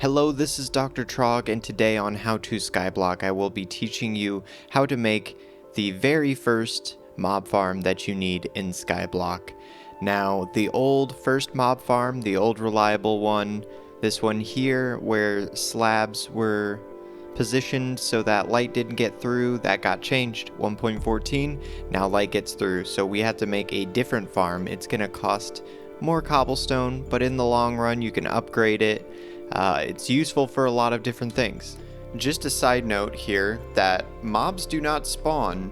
Hello, this is Dr. Trog, and today on How to Skyblock, I will be teaching you how to make the very first mob farm that you need in Skyblock. Now, the old first mob farm, the old reliable one, this one here where slabs were positioned so that light didn't get through, that got changed. 1.14, now light gets through, so we had to make a different farm. It's going to cost more cobblestone, but in the long run you can upgrade it. It's useful for a lot of different things. Just a side note here that mobs do not spawn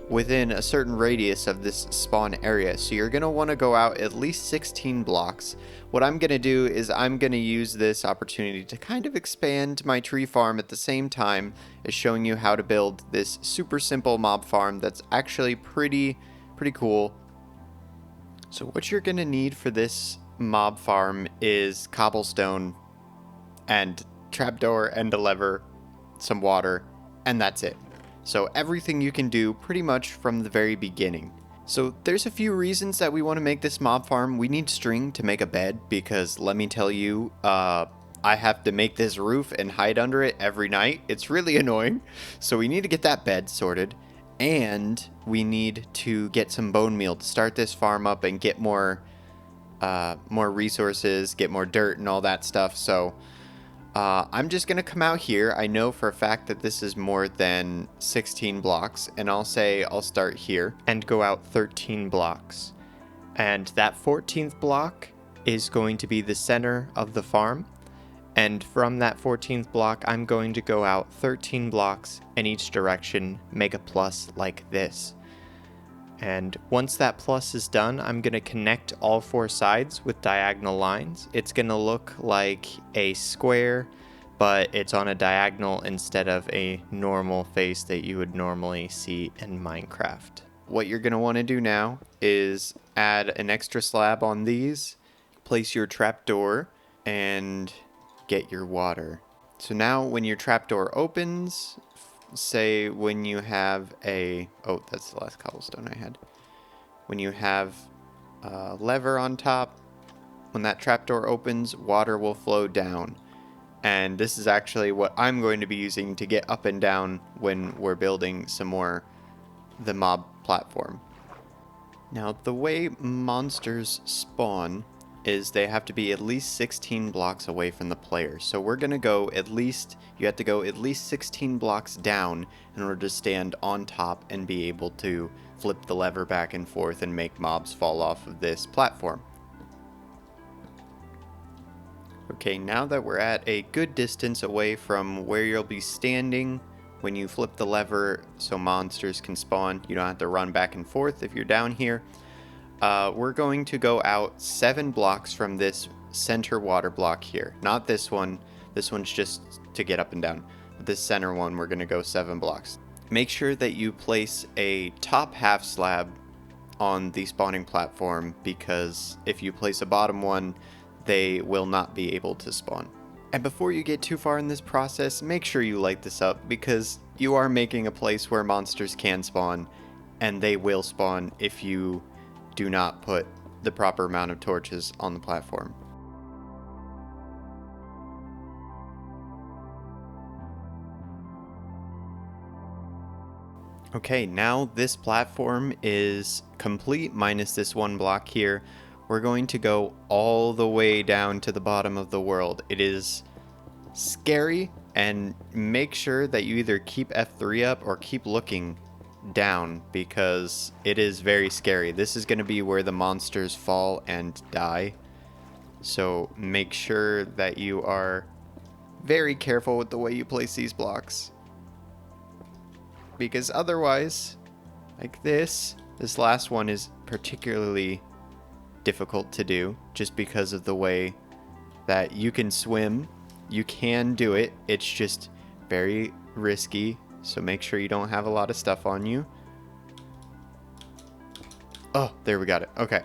within a certain radius of this spawn area, so you're going to want to go out at least 16 blocks. What I'm going to do is I'm going to use this opportunity to kind of expand my tree farm at the same time as showing you how to build this super simple mob farm that's actually pretty cool. So what you're going to need for this mob farm is cobblestone and trapdoor and a lever, some water, and that's it. So everything you can do pretty much from the very beginning. So there's a few reasons that we want to make this mob farm. We need string to make a bed because let me tell you, I have to make this roof and hide under it every night. It's really annoying. So we need to get that bed sorted, and we need to get some bone meal to start this farm up and get more resources, get more dirt and all that stuff. So I'm just going to come out here. I know for a fact that this is more than 16 blocks, and I'll say I'll start here and go out 13 blocks. And that 14th block is going to be the center of the farm. And from that 14th block, I'm going to go out 13 blocks in each direction, make a plus like this. And once that plus is done, I'm going to connect all four sides with diagonal lines. It's going to look like a square, but it's on a diagonal instead of a normal face that you would normally see in Minecraft. What you're going to want to do now is add an extra slab on these, place your trapdoor, and get your water. So now when your trapdoor opens, say when you have a, oh, that's the last cobblestone I had. When you have a lever on top, when that trapdoor opens, water will flow down. And this is actually what I'm going to be using to get up and down when we're building some more the mob platform. Now, the way monsters spawn is they have to be at least 16 blocks away from the player. So we're going to go at least, you have to go at least 16 blocks down in order to stand on top and be able to flip the lever back and forth and make mobs fall off of this platform. Okay, now that we're at a good distance away from where you'll be standing when you flip the lever so monsters can spawn, you don't have to run back and forth if you're down here. We're going to go out 7 blocks from this center water block here. Not this one. This one's just to get up and down. But this center one, we're going to go 7 blocks. Make sure that you place a top half slab on the spawning platform, because if you place a bottom one, they will not be able to spawn. And before you get too far in this process, make sure you light this up, because you are making a place where monsters can spawn, and they will spawn if you do not put the proper amount of torches on the platform. Okay, now this platform is complete minus this one block here. We're going to go all the way down to the bottom of the world. It is scary, and make sure that you either keep F3 up or keep looking down, because it is very scary. This is going to be where the monsters fall and die, so make sure that you are very careful with the way you place these blocks, because otherwise, like this last one is particularly difficult to do just because of the way that you can swim. You can do it, it's just very risky. So make sure you don't have a lot of stuff on you. Oh, there we got it. Okay.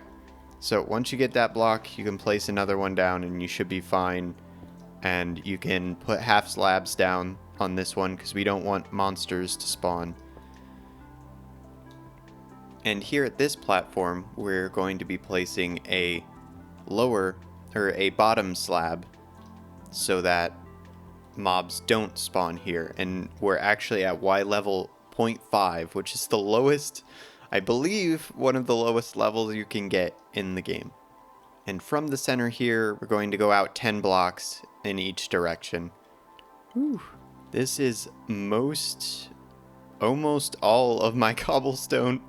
So once you get that block, you can place another one down and you should be fine. And you can put half slabs down on this one because we don't want monsters to spawn. And here at this platform, we're going to be placing a lower or a bottom slab so that mobs don't spawn here, and we're actually at Y level 0.5, which is the lowest, I believe, one of the lowest levels you can get in the game. And from the center here, we're going to go out 10 blocks in each direction. Whew. This is almost all of my cobblestone.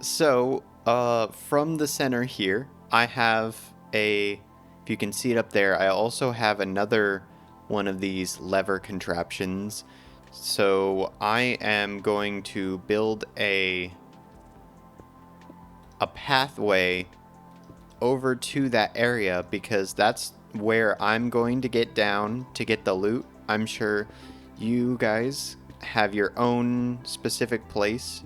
So, from the center here, I have if you can see it up there, I also have another one of these lever contraptions. So I am going to build a pathway over to that area, because that's where I'm going to get down to get the loot. I'm sure you guys have your own specific place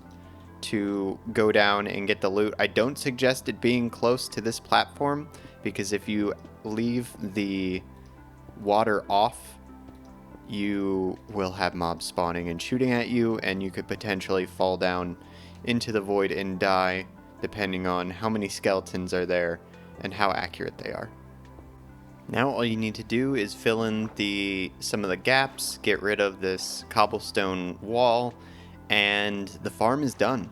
to go down and get the loot. I don't suggest it being close to this platform, because if you leave the water off, you will have mobs spawning and shooting at you, and you could potentially fall down into the void and die, depending on how many skeletons are there and how accurate they are. Now all you need to do is fill in some of the gaps, get rid of this cobblestone wall, and the farm is done.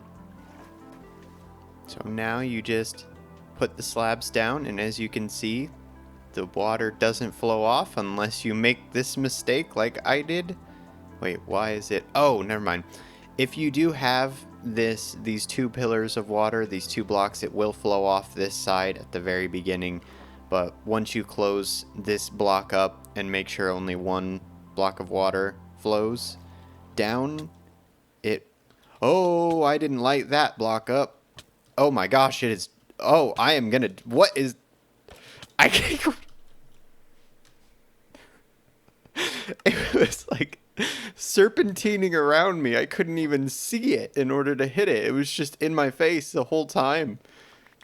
So now you just put the slabs down, and as you can see, the water doesn't flow off unless you make this mistake like I did. Wait, why is it? Oh, never mind. If you do have these 2 pillars of water, these 2 blocks, it will flow off this side at the very beginning. But once you close this block up and make sure only 1 block of water flows down, oh, I didn't light that block up. Oh my gosh, it is. Oh, I am gonna. What is. I can't. It was like serpentining around me. I couldn't even see it in order to hit it. It was just in my face the whole time.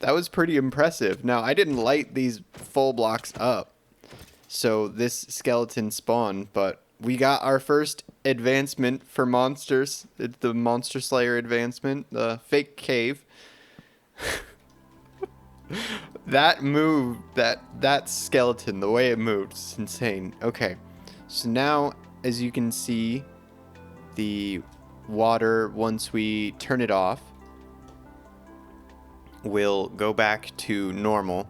That was pretty impressive. Now, I didn't light these full blocks up, so this skeleton spawned, but we got our first advancement for monsters. It's the Monster Slayer advancement, the fake cave. That move, that skeleton, the way it moved, is insane. Okay, so now, as you can see, the water, once we turn it off, will go back to normal.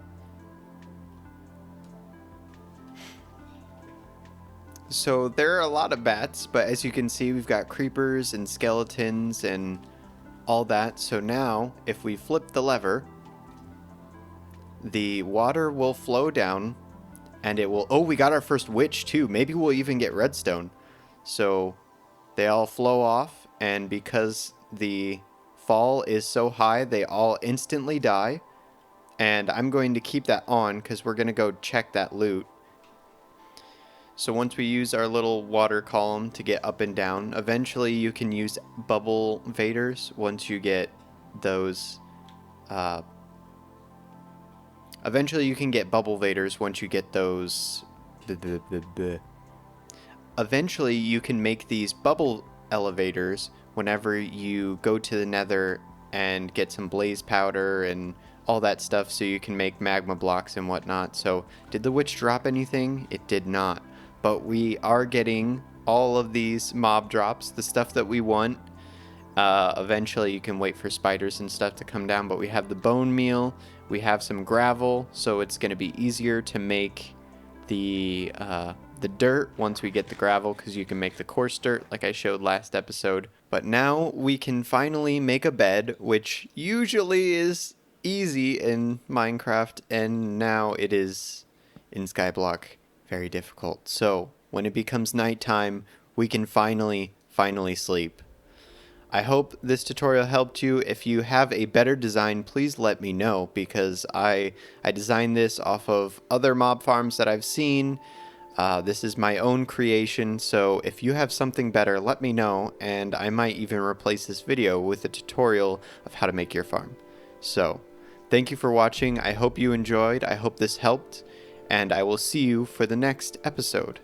So there are a lot of bats, but as you can see, we've got creepers and skeletons and all that. So now, if we flip the lever, the water will flow down, and it will... Oh, we got our first witch too. Maybe we'll even get redstone. So they all flow off, and because the fall is so high, they all instantly die. And I'm going to keep that on because we're going to go check that loot. So once we use our little water column to get up and down, eventually you can use bubble vaders once you get those... Eventually you can get bubble vaders once you get those... Eventually you can make these bubble elevators whenever you go to the nether and get some blaze powder and all that stuff, so you can make magma blocks and whatnot. So did the witch drop anything? It did not. But we are getting all of these mob drops, the stuff that we want. Eventually you can wait for spiders and stuff to come down, but we have the bone meal, we have some gravel, so it's going to be easier to make the dirt once we get the gravel, because you can make the coarse dirt like I showed last episode. But now we can finally make a bed, which usually is easy in Minecraft, and now it is in Skyblock very difficult. So when it becomes nighttime, we can finally sleep. I hope this tutorial helped you. If you have a better design, please let me know, because I designed this off of other mob farms that I've seen. This is my own creation, so if you have something better, let me know, and I might even replace this video with a tutorial of how to make your farm. So, thank you for watching. I hope you enjoyed. I hope this helped, and I will see you for the next episode.